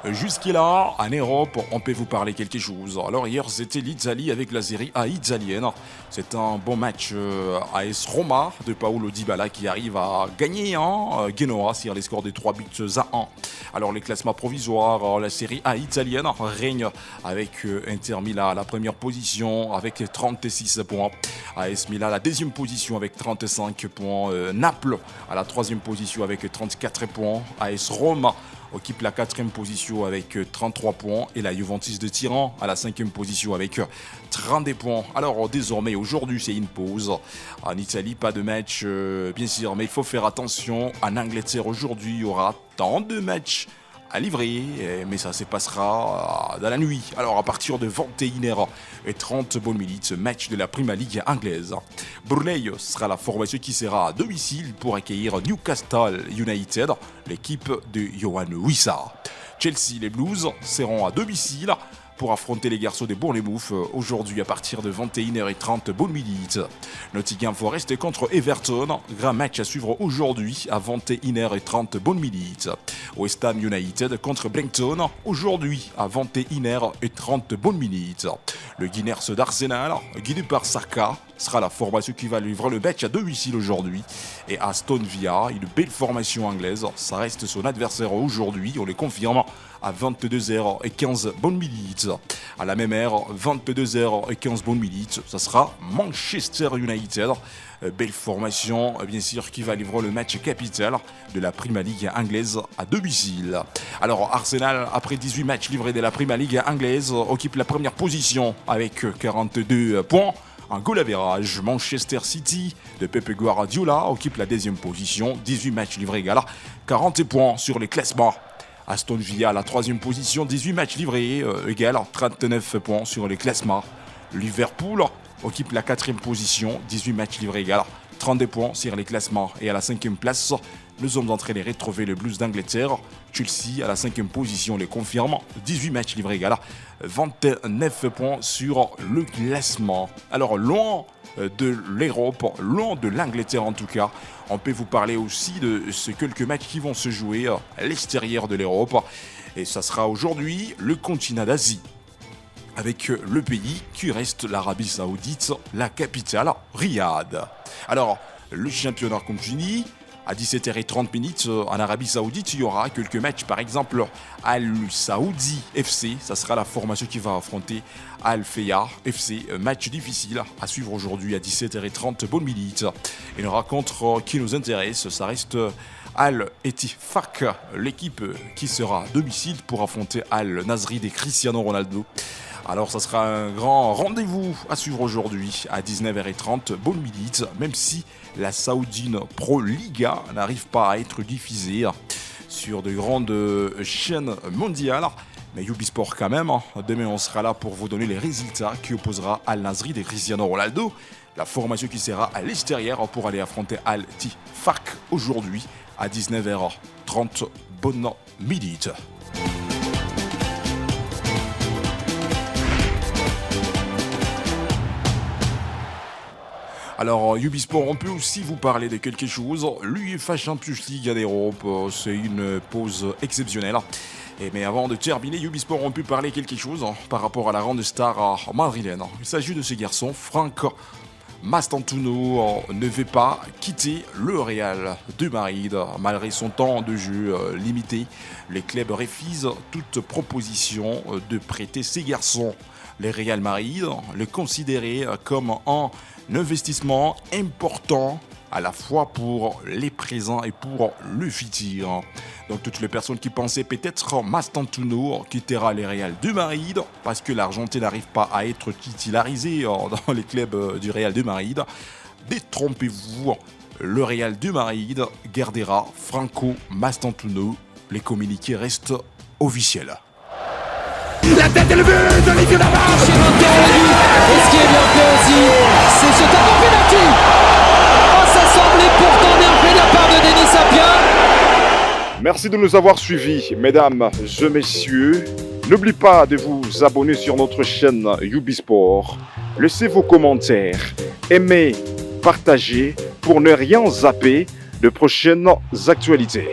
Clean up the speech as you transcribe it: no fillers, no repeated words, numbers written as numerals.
Jusqu'à en Europe, on peut vous parler quelque chose. Alors hier, c'était l'Italie avec la série A italienne. C'est un bon match AS Roma de Paolo Dybala qui arrive à gagner Genoa sur les scores de 3 buts à 1. Alors les classements provisoires, la série A italienne règne avec Inter Milan à la première position avec 36 points. AS Milan à la deuxième position avec 35 points. Naples à la troisième position avec 34 points. AS Roma occupe la quatrième position avec 33 points et la Juventus de Turin à la cinquième position avec 32 points. Alors désormais, aujourd'hui, c'est une pause. En Italie, pas de match, bien sûr, mais il faut faire attention. En Angleterre, aujourd'hui, il y aura tant de matchs à livrer, mais ça se passera dans la nuit. Alors à partir de 21h30 bonnes minutes, match de la Premier League anglaise. Burnley sera la formation qui sera à domicile pour accueillir Newcastle United, l'équipe de Yohan Wissa. Chelsea, les Blues seront à domicile pour affronter les garçons de Bournemouth aujourd'hui à partir de 21h30 bonnes minutes. Nottingham Forest contre Everton, grand match à suivre aujourd'hui à 21h30 bonnes minutes. West Ham United contre Brighton aujourd'hui à 21h30 bonnes minutes. Le Gunners d'Arsenal, guidé par Saka, sera la formation qui va livrer le match à domicile aujourd'hui. Et Aston Villa, une belle formation anglaise, ça reste son adversaire aujourd'hui, on le confirme, à 22h15 bonnes minutes. À la même heure, 22h15 bonnes minutes, ça sera Manchester United. Belle formation, bien sûr, qui va livrer le match capital de la Premier League anglaise à domicile. Alors, Arsenal, après 18 matchs livrés de la Premier League anglaise, occupe la première position avec 42 points. Un goal average. Manchester City de Pep Guardiola occupe la deuxième position. 18 matchs livrés égal 40 points sur les classements. Aston Villa à la troisième position. 18 matchs livrés égal 39 points sur les classements. Liverpool occupe la quatrième position. 18 matchs livrés égal 32 points sur les classements. Et à la cinquième place, nous sommes en train de retrouver les Blues d'Angleterre. Chelsea à la cinquième position les confirme. 18 matchs livrés égal 29 points sur le classement. Alors loin de l'Europe, loin de l'Angleterre en tout cas, on peut vous parler aussi de ces quelques matchs qui vont se jouer à l'extérieur de l'Europe. Et ça sera aujourd'hui le continent d'Asie, avec le pays qui reste l'Arabie Saoudite, la capitale Riyad. Alors, le championnat continue. À 17h30 en Arabie Saoudite, il y aura quelques matchs. Par exemple, Al Saoudi FC, ça sera la formation qui va affronter Al Fayha FC. Match difficile à suivre aujourd'hui à 17h30 bonnes minutes. Et une rencontre qui nous intéresse, ça reste Al Ettifaq, l'équipe qui sera à domicile pour affronter Al Nasri de Cristiano Ronaldo. Alors ça sera un grand rendez-vous à suivre aujourd'hui à 19h30 bonnes minutes, même si la Saudi Pro Liga n'arrive pas à être diffusée sur de grandes chaînes mondiales. Mais Ubisport quand même, demain on sera là pour vous donner les résultats qui opposera Al Nasri de Cristiano Ronaldo. La formation qui sera à l'extérieur pour aller affronter Al Ettifaq aujourd'hui à 19h30 bonnes minutes. Alors, Ubisport, on peut aussi vous parler de quelque chose. L'UEFA Champions League en Europe, c'est une pause exceptionnelle. Mais avant de terminer, Ubisport, on peut parler quelque chose par rapport à la grande star madrilène. Il s'agit de ce garçon, Franck Mastantuono, ne veut pas quitter le Real de Madrid. Malgré son temps de jeu limité, les clubs refusent toute proposition de prêter ces garçons. Le Real Madrid le considérait comme un investissement important à la fois pour les présents et pour le futur. Donc toutes les personnes qui pensaient peut-être Mastantuono quittera le Real de Madrid parce que l'Argentin n'arrive pas à être titularisé dans les clubs du Real de Madrid, détrompez-vous, le Real de Madrid gardera Franco Mastantuono. Les communiqués restent officiels. La tête et le but d'Olivier Navarre. Chez Monterrey, et ce qui est bien fait aussi, c'est ce tableau penalty. Oh, ça semblait pourtant bien fait de la part de Denis Sapien. Merci de nous avoir suivis, mesdames et messieurs. N'oubliez pas de vous abonner sur notre chaîne Ubisport. Laissez vos commentaires, aimez, partagez pour ne rien zapper de prochaines actualités.